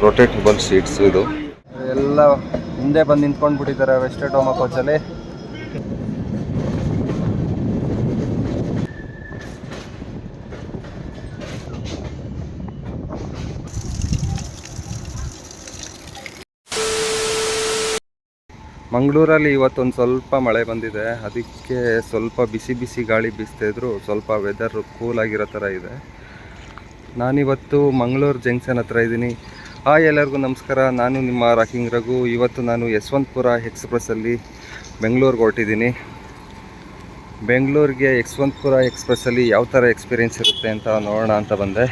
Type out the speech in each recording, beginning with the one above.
Rotatable seats ಇದು ಎಲ್ಲ ಹಿಂದೆ ಬಂದು ನಿಂತ್ಕೊಂಡು ಬಿಟ್ಟಿದ್ದಾರೆ ವೆಸ್ಟರ್ಡೋಮಾ ಕೋಚಲ್ಲಿ. ಮಂಗಳೂರಲ್ಲಿ ಇವತ್ತೊಂದು ಸ್ವಲ್ಪ ಮಳೆ ಬಂದಿದೆ, ಅದಕ್ಕೆ ಸ್ವಲ್ಪ ಬಿಸಿ ಬಿಸಿ ಗಾಳಿ ಬೀಸ್ತಾಯಿದ್ರು, ಸ್ವಲ್ಪ ವೆದರ್ ಕೂಲ್ ಆಗಿರೋ ಥರ ಇದೆ. ನಾನಿವತ್ತು ಮಂಗಳೂರು ಜಂಕ್ಷನ್ ಹತ್ರ ಇದ್ದೀನಿ. ಹಾಯ್ ಎಲ್ಲರಿಗೂ ನಮಸ್ಕಾರ, ನಾನು ನಿಮ್ಮ ರಾಕಿಂಗ್ ರಘು. ಇವತ್ತು ನಾನು ಯಶವಂತಪುರ ಎಕ್ಸ್ಪ್ರೆಸ್ಸಲ್ಲಿ ಬೆಂಗಳೂರಿಗೆ ಹೊರಟಿದ್ದೀನಿ. ಬೆಂಗಳೂರಿಗೆ ಯಶವಂತಪುರ ಎಕ್ಸ್ಪ್ರೆಸ್ಸಲ್ಲಿ ಯಾವ ಥರ ಎಕ್ಸ್ಪೀರಿಯೆನ್ಸ್ ಇರುತ್ತೆ ಅಂತ ನೋಡೋಣ ಅಂತ ಬಂದೆ.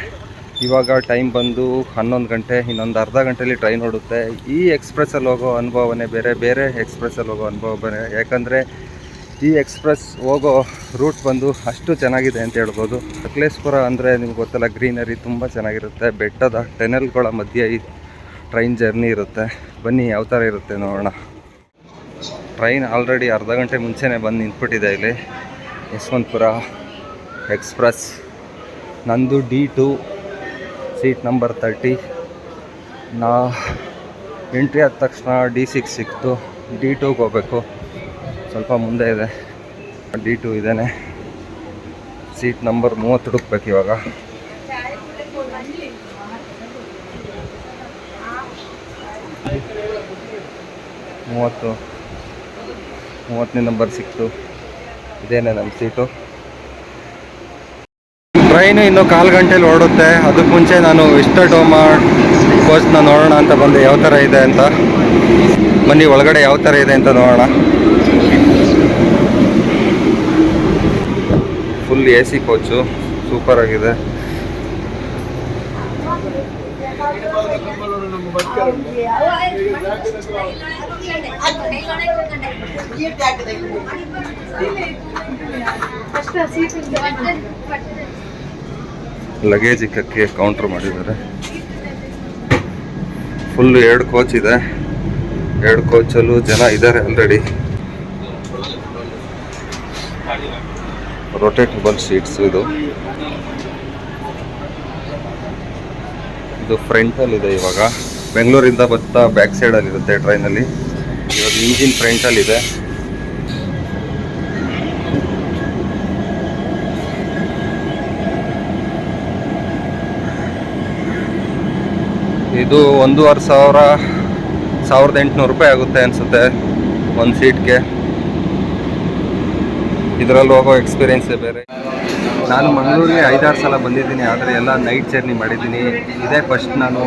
ಇವಾಗ ಟೈಮ್ ಬಂದು 11 ಗಂಟೆ, ಇನ್ನೊಂದು ಅರ್ಧ ಗಂಟೆಯಲ್ಲಿ ಟ್ರೈನ್ ಓಡುತ್ತೆ. ಈ ಎಕ್ಸ್ಪ್ರೆಸ್ಸಲ್ಲಿ ಹೋಗೋ ಅನುಭವನೇ ಬೇರೆ ಎಕ್ಸ್ಪ್ರೆಸ್ಸಲ್ಲಿ ಹೋಗೋ ಅನುಭವ ಬೇರೆ. ಯಾಕಂದರೆ ಈ ಎಕ್ಸ್ಪ್ರೆಸ್ ಹೋಗೋ ರೂಟ್ ಬಂದು ಅಷ್ಟು ಚೆನ್ನಾಗಿದೆ ಅಂತ ಹೇಳ್ಬೋದು. ಸಕಲೇಶಪುರ ಅಂದರೆ ನಿಮ್ಗೆ ಗೊತ್ತಲ್ಲ, ಗ್ರೀನರಿ ತುಂಬ ಚೆನ್ನಾಗಿರುತ್ತೆ. ಬೆಟ್ಟದ ಟೆನಲ್ಗಳ ಮಧ್ಯೆ ಈ ಟ್ರೈನ್ ಜರ್ನಿ ಇರುತ್ತೆ. ಬನ್ನಿ ಯಾವ ಥರ ಇರುತ್ತೆ ನೋಡೋಣ. ಟ್ರೈನ್ ಆಲ್ರೆಡಿ ಅರ್ಧ ಗಂಟೆ ಮುಂಚೆನೇ ಬಂದು ನಿಂತ್ಬಿಟ್ಟಿದೆ ಇಲ್ಲಿ. ಯಶವಂತಪುರ ಎಕ್ಸ್ಪ್ರೆಸ್ ನಂದು D2 ಸೀಟ್ ನಂಬರ್ 30. ನಾ ಎಂಟ್ರಿ ಆದ ತಕ್ಷಣ D6 ಸಿಕ್ತು. D2ಗೆ ಹೋಗಬೇಕು, ಸ್ವಲ್ಪ ಮುಂದೆ ಇದೆ. D2 ಇದೇನೆ, ಸೀಟ್ ನಂಬರ್ 30 ಹುಡುಕ್ಬೇಕು ಇವಾಗ. ಮೂವತ್ತನೇ ನಂಬರ್ ಸಿಕ್ತು, ಇದೇನೆ ನಮ್ಮ ಸೀಟು. ಟ್ರೈನು ಇನ್ನು 1/4 ಗಂಟೆಲಿ ಓಡುತ್ತೆ. ಅದಕ್ಕೆ ಮುಂಚೆ ನಾನು ವೆಸ್ಟರ್ಡೋಮಾ ಕೋಚ್ನ ನೋಡೋಣ ಅಂತ ಬಂದೆ, ಯಾವ ಥರ ಇದೆ ಅಂತ. ಬನ್ನಿ ಒಳಗಡೆ ಯಾವ ಥರ ಇದೆ ಅಂತ ನೋಡೋಣ. ಫುಲ್ AC ಕೋಚು, ಸೂಪರ್ ಆಗಿದೆ. ಲಗೇಜ್ ಇಕ್ಕಕ್ಕೆ ಕೌಂಟರ್ ಮಾಡಿದ್ದಾರೆ. ಫುಲ್ 2 ಕೋಚ್ ಇದೆ. 2 ಕೋಚಲ್ಲೂ ಜನ ಇದ್ದಾರೆ ಆಲ್ರೆಡಿ. ರೊಟೇಟಬಲ್ ಸೀಟ್ಸ್ ಇದು ಫ್ರಂಟಲ್ಲಿದೆ. ಇವಾಗ ಬೆಂಗಳೂರಿಂದ ಬರ್ತಾ ಬ್ಯಾಕ್ ಸೈಡಲ್ಲಿ ಇರುತ್ತೆ ಟ್ರೈನಲ್ಲಿ. ಇವಾಗ ಇಂಜಿನ್ ಫ್ರಂಟಲ್ಲಿದೆ. ಇದು 1,800 ರೂಪಾಯಿ ಆಗುತ್ತೆ ಅನಿಸುತ್ತೆ ಒಂದು ಸೀಟ್ಗೆ. ಇದರಲ್ಲಿ ಹೋಗೋ ಎಕ್ಸ್ಪೀರಿಯೆನ್ಸೇ ಬೇರೆ. ನಾನು ಮಂಗಳೂರಿಗೆ 5-6 ಸಲ ಬಂದಿದ್ದೀನಿ, ಆದರೆ ಎಲ್ಲ ನೈಟ್ ಜರ್ನಿ ಮಾಡಿದ್ದೀನಿ. ಇದೇ ಫಸ್ಟ್ ನಾನು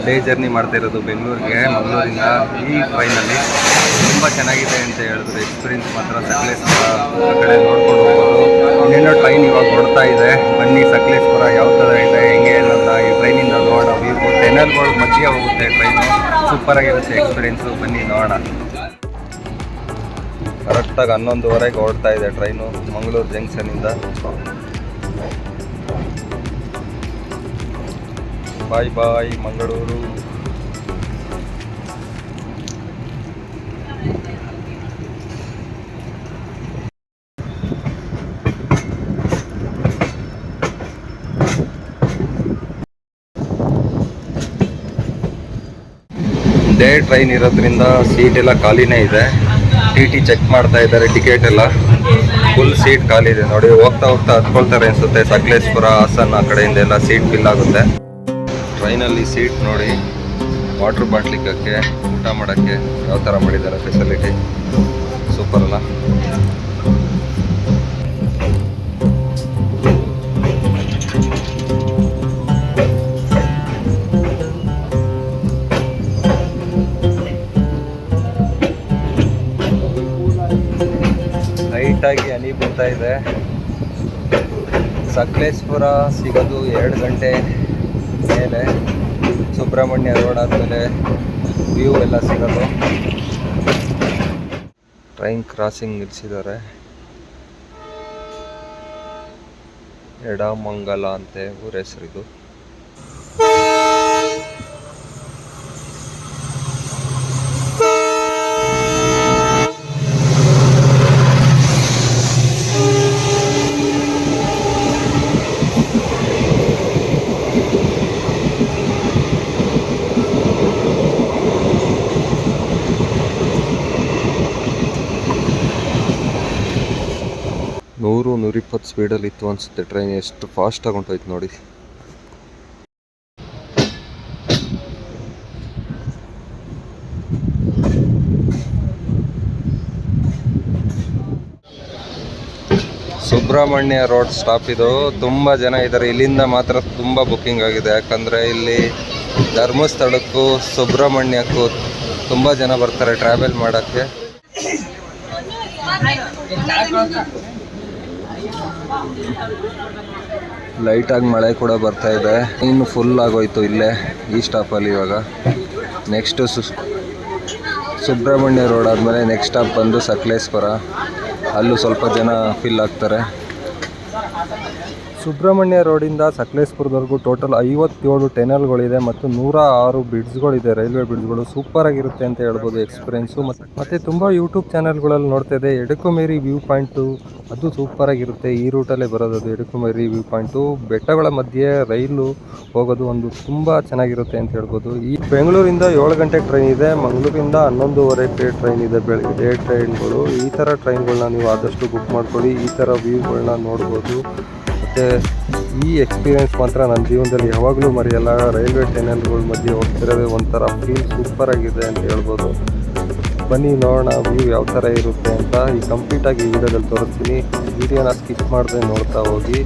ಡೇ ಜರ್ನಿ ಮಾಡ್ತಾಯಿರೋದು ಬೆಂಗಳೂರಿಗೆ. ಮಂಗಳೂರಿಂದ ಈ ಟ್ರೈನಲ್ಲಿ ತುಂಬ ಚೆನ್ನಾಗಿದೆ ಅಂತ ಹೇಳಿದ್ರು. ಎಕ್ಸ್ಪೀರಿಯೆನ್ಸ್ ಮಾತ್ರ ಸಕಲೇಶಪುರ ಆ ಕಡೆ ನೋಡ್ಕೊಂಡು ಹೋಗೋದು. ಇನ್ನೇನೋ ಟ್ರೈನ್ ಇವಾಗ ಹೊಡ್ತಾ ಇದೆ. ಬನ್ನಿ ಸಕಲೇಶಪುರ ಯಾವ ಥರ ಇದೆ, ಹೆಂಗೆ ಅಂತ ಈ ಟ್ರೈನಿಂದ ನೋಡೋಣ. ವ್ಯೂ ಟೆನಲ್ಗಳ ಮಧ್ಯೆ ಹೋಗುತ್ತೆ ಟ್ರೈನು, ಸೂಪರಾಗಿರುತ್ತೆ ಎಕ್ಸ್ಪೀರಿಯೆನ್ಸು. ಬನ್ನಿ ನೋಡೋಣ. ಕರೆಕ್ಟಾಗಿ 11:15ಗೆ ಓಡ್ತಾ ಇದೆ ಟ್ರೈನು ಮಂಗಳೂರು ಜಂಕ್ಷನಿಂದ. ಬಾಯ್ ಬಾಯ್ ಮಂಗಳೂರು. ಡೇ ಟ್ರೈನ್ ಇರೋದ್ರಿಂದ ಸೀಟ್ ಎಲ್ಲ ಖಾಲಿನೇ ಇದೆ. TT ಚೆಕ್ ಮಾಡ್ತಾ ಇದ್ದಾರೆ, ಟಿಕೆಟ್ ಎಲ್ಲ ಫುಲ್ ಸೀಟ್ ಖಾಲಿ ಇದೆ ನೋಡಿ. ಹೋಗ್ತಾ ಹತ್ಕೊಳ್ತಾರೆ ಅನಿಸುತ್ತೆ. ಸಕಲೇಶಪುರ, ಹಾಸನ ಆ ಕಡೆಯಿಂದ ಎಲ್ಲ ಸೀಟ್ ಫಿಲ್ ಆಗುತ್ತೆ. ಟ್ರೈನಲ್ಲಿ ಸೀಟ್ ನೋಡಿ, ವಾಟರ್ ಬಾಟ್ಲಿಕ್ಕೆ, ಊಟ ಮಾಡೋಕ್ಕೆ ಯಾವ ಥರ ಮಾಡಿದ್ದಾರೆ ಫೆಸಿಲಿಟಿ, ಸೂಪರ್ ಅಲ್ಲ. ಲೈಟಾಗಿ ಹನಿ ಬರ್ತಾ ಇದೆ. ಸಕಲೇಶಪುರ ಸಿಗೋದು 2 ಗಂಟೆ ಮೇಲೆ. ಸುಬ್ರಹ್ಮಣ್ಯ ರೋಡ್ ಆದಮೇಲೆ ವ್ಯೂ ಎಲ್ಲ ಸಿಗೋದು. ಟ್ರೈನ್ ಕ್ರಾಸಿಂಗ್ ನಿಲ್ಲಿಸಿದ್ದಾರೆ. ಎಡಮಂಗಲ ಅಂತೆ ಊರ ಹೆಸರಿದು. 100-120 ಸ್ಪೀಡಲ್ಲಿ ಇತ್ತು ಅನಿಸುತ್ತೆ ಟ್ರೈನ್. ಎಷ್ಟು ಫಾಸ್ಟಾಗಿ ಹೊಂಟೋಯ್ತು ನೋಡಿ. ಸುಬ್ರಹ್ಮಣ್ಯ ರೋಡ್ ಸ್ಟಾಪ್ ಇದು. ತುಂಬ ಜನ ಇದ್ದಾರೆ. ಇಲ್ಲಿಂದ ಮಾತ್ರ ತುಂಬ ಬುಕ್ಕಿಂಗ್ ಆಗಿದೆ. ಯಾಕಂದರೆ ಇಲ್ಲಿ ಧರ್ಮಸ್ಥಳಕ್ಕೂ ಸುಬ್ರಹ್ಮಣ್ಯಕ್ಕೂ ತುಂಬ ಜನ ಬರ್ತಾರೆ ಟ್ರಾವೆಲ್ ಮಾಡೋಕ್ಕೆ. ಲೈಟಾಗಿ ಮಳೆ ಕೂಡ ಬರ್ತಾ ಇದೆ. ಇನ್ನು ಫುಲ್ ಆಗೋಯ್ತು ಇಲ್ಲೇ ಈ ಸ್ಟಾಪಲ್ಲಿ. ಇವಾಗ ನೆಕ್ಸ್ಟು ಸುಬ್ರಹ್ಮಣ್ಯ ರೋಡ್ ಆದಮೇಲೆ ನೆಕ್ಸ್ಟ್ ಸ್ಟಾಪ್ ಬಂದು ಸಕಲೇಶ್ಪುರ. ಅಲ್ಲೂ ಸ್ವಲ್ಪ ಜನ ಫಿಲ್ ಆಗ್ತಾರೆ. ಸುಬ್ರಹ್ಮಣ್ಯ ರೋಡಿಂದ ಸಕಲೇಶ್ಪುರದವರೆಗೂ ಟೋಟಲ್ 57 ಟೆನಲ್ಗಳಿದೆ ಮತ್ತು 106 ಬ್ರಿಡ್ಜ್ಗಳಿದೆ, ರೈಲ್ವೆ ಬ್ರಿಡ್ಜ್ಗಳು. ಸೂಪರಾಗಿರುತ್ತೆ ಅಂತ ಹೇಳ್ಬೋದು ಎಕ್ಸ್ಪೀರಿಯೆನ್ಸು. ಮತ್ತು ತುಂಬ ಯೂಟ್ಯೂಬ್ ಚಾನಲ್ಗಳಲ್ಲಿ ನೋಡ್ತಾ ಇದೆ ಎಡಕುಮೇರಿ ವ್ಯೂ ಪಾಯಿಂಟು, ಅದು ಸೂಪರಾಗಿರುತ್ತೆ. ಈ ರೂಟಲ್ಲೇ ಬರೋದು ಅದು ಎಡಕುಮೇರಿ ವ್ಯೂ ಪಾಯಿಂಟು. ಬೆಟ್ಟಗಳ ಮಧ್ಯೆ ರೈಲು ಹೋಗೋದು ಒಂದು ತುಂಬ ಚೆನ್ನಾಗಿರುತ್ತೆ ಅಂತ ಹೇಳ್ಬೋದು. ಈ ಬೆಂಗಳೂರಿಂದ 7 ಗಂಟೆಗೆ ಟ್ರೈನ್ ಇದೆ, ಮಂಗಳೂರಿಂದ 11:15 ಟ್ರೈನ್ ಇದೆ, ಬೆಳಗ್ಗೆ ಡೇ ಟ್ರೈನ್ಗಳು. ಈ ಥರ ಟ್ರೈನ್ಗಳನ್ನ ನೀವು ಆದಷ್ಟು ಬುಕ್ ಮಾಡ್ಕೊಳ್ಳಿ. ಈ ಥರ ವ್ಯೂಗಳನ್ನ ನೋಡ್ಬೋದು. ಮತ್ತು ಈ ಎಕ್ಸ್ಪೀರಿಯೆನ್ಸ್ ಮಾತ್ರ ನನ್ನ ಜೀವನದಲ್ಲಿ ಯಾವಾಗಲೂ ಮರೆಯಲ್ಲ. ರೈಲ್ವೆ ಟನಲ್ಗಳ ಮಧ್ಯೆ ಹೋಗ್ತಿರೋದೇ ಒಂಥರ ಫೀಲ್ ಸೂಪರಾಗಿದೆ ಅಂತ ಹೇಳ್ಬೋದು. ಬನ್ನಿ ನೋಡೋಣ ವ್ಯೂ ಯಾವ ಥರ ಇರುತ್ತೆ ಅಂತ. ಈ ಕಂಪ್ಲೀಟಾಗಿ ಈ ವಿಡಿಯೋದಲ್ಲಿ ತೋರಿಸ್ತೀನಿ. ವಿಡಿಯೋನ ಸ್ಕಿಪ್ ಮಾಡದೆ ನೋಡ್ತಾ ಹೋಗಿ.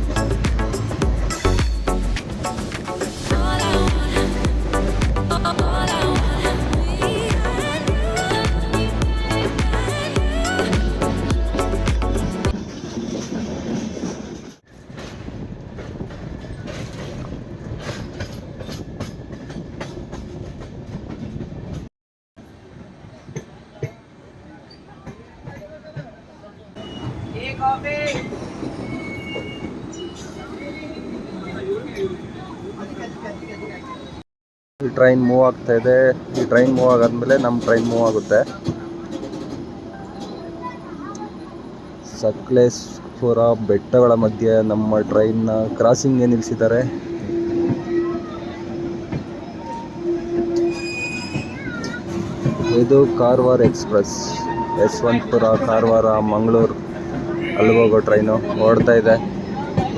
ಈ ಟ್ರೈನ್ ಮೂವ್ ಆಗ್ತಾ ಇದೆ. ಈ ಟ್ರೈನ್ ಮೂವ್ ಆಗಾದ್ಮೇಲೆ ನಮ್ಮ ಟ್ರೈನ್ ಮೂವ್ ಆಗುತ್ತೆ. ಸಕಲೇಶ್ಪುರ ಬೆಟ್ಟಗಳ ಮಧ್ಯೆ ನಮ್ಮ ಟ್ರೈನ್ನ ಕ್ರಾಸಿಂಗ್ಗೆ ನಿಲ್ಲಿಸಿದ್ದಾರೆ. ಇದು ಕಾರವಾರ ಎಕ್ಸ್ಪ್ರೆಸ್, ಯಶವಂತಪುರ, ಕಾರವಾರ, ಮಂಗಳೂರು ಅಲ್ಲಿಗೆ ಹೋಗೋ ಟ್ರೈನು ಓಡ್ತಾ ಇದೆ.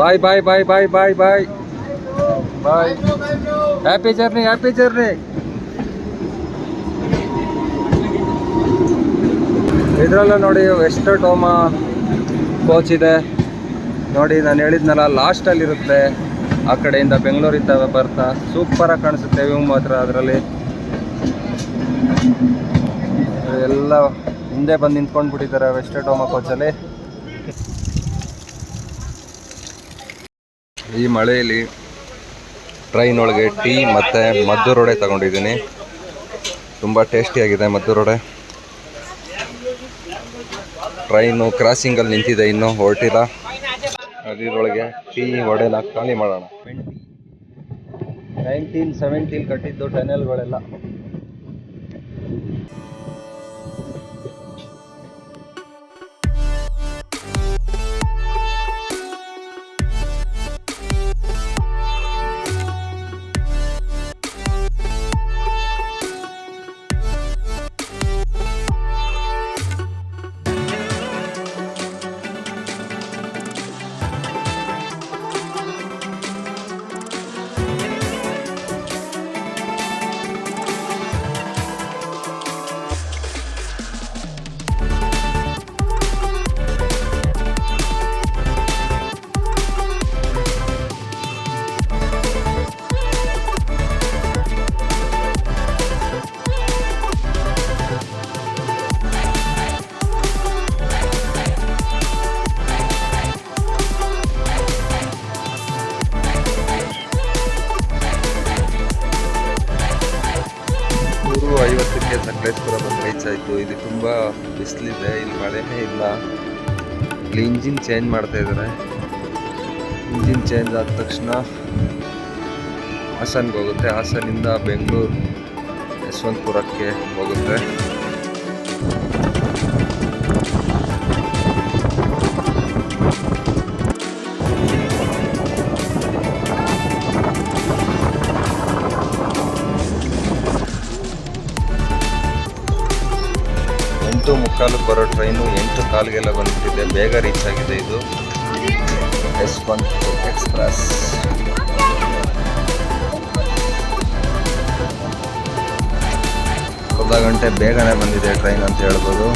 Bye bye bye bye bye bye bye. Happy journey, happy journey. ಇದರಲ್ಲೂ ನೋಡಿ ವೆಸ್ಟರ್ಡೋಮಾ ಕೋಚ್ ಇದೆ ನೋಡಿ. ನಾನು ಹೇಳಿದ್ನಲ್ಲ ಲಾಸ್ಟಲ್ಲಿರುತ್ತೆ. ಆ ಕಡೆಯಿಂದ ಬೆಂಗಳೂರಿಂದ ಬರ್ತಾ ಸೂಪರಾಗಿ ಕಾಣಿಸುತ್ತೆ ವ್ಯೂ ಮಾತ್ರ. ಅದರಲ್ಲಿ ಎಲ್ಲ ಹಿಂದೆ ಬಂದು ನಿಂತ್ಕೊಂಡು ಬಿಟ್ಟಿದ್ದಾರೆ ವೆಸ್ಟರ್ಡೋಮಾ ಕೋಚಲ್ಲಿ. ಈ ಮಳೆಯಲ್ಲಿ ಟ್ರೈನ್ ಒಳಗೆ ಟೀ ಮತ್ತು ಮದ್ದೂರೊಡೆ ತಗೊಂಡಿದ್ದೀನಿ. ತುಂಬ ಟೇಸ್ಟಿಯಾಗಿದೆ ಮದ್ದೂರೊಡೆ. ಟ್ರೈನು ಕ್ರಾಸಿಂಗಲ್ಲಿ ನಿಂತಿದೆ, ಇನ್ನೂ ಹೊರಟಿಲ್ಲ. ಅದರೊಳಗೆ ಟೀ ವಡೆನ ಖಾಲಿ ಮಾಡೋಣ. 1970 ಕಟ್ಟಿದ್ದು ಟನೆಲ್ಗಳೆಲ್ಲ. ಸಕಲೇಶ್ಪುರ ಬಂದು ರೀಚ್ ಆಯಿತು. ಇದು ತುಂಬ ಬಿಸಿಲಿದೆ, ಇಲ್ಲಿ ಮಳೆನೇ ಇಲ್ಲ. ಇಲ್ಲಿ ಇಂಜಿನ್ ಚೇಂಜ್ ಮಾಡ್ತಾ ಇದ್ದಾರೆ. ಇಂಜಿನ್ ಚೇಂಜ್ ಆದ ತಕ್ಷಣ ಹಾಸನ್ಗೆ ಹೋಗುತ್ತೆ. ಹಾಸನಿಂದ ಬೆಂಗಳೂರು ಯಶವಂತಪುರಕ್ಕೆ ಹೋಗುತ್ತೆ. 8:45 ಬರೋ ಟ್ರೈನು 8:15 ಬಂದ್ಬಿಟ್ಟಿದೆ. ಬೇಗ ರೀಚ್ ಆಗಿದೆ ಇದು ಯಶವಂತಪುರ ಎಕ್ಸ್ಪ್ರೆಸ್. ಅರ್ಧ ಗಂಟೆ ಬೇಗನೆ ಬಂದಿದೆ ಟ್ರೈನ್ ಅಂತ ಹೇಳ್ಬೋದು.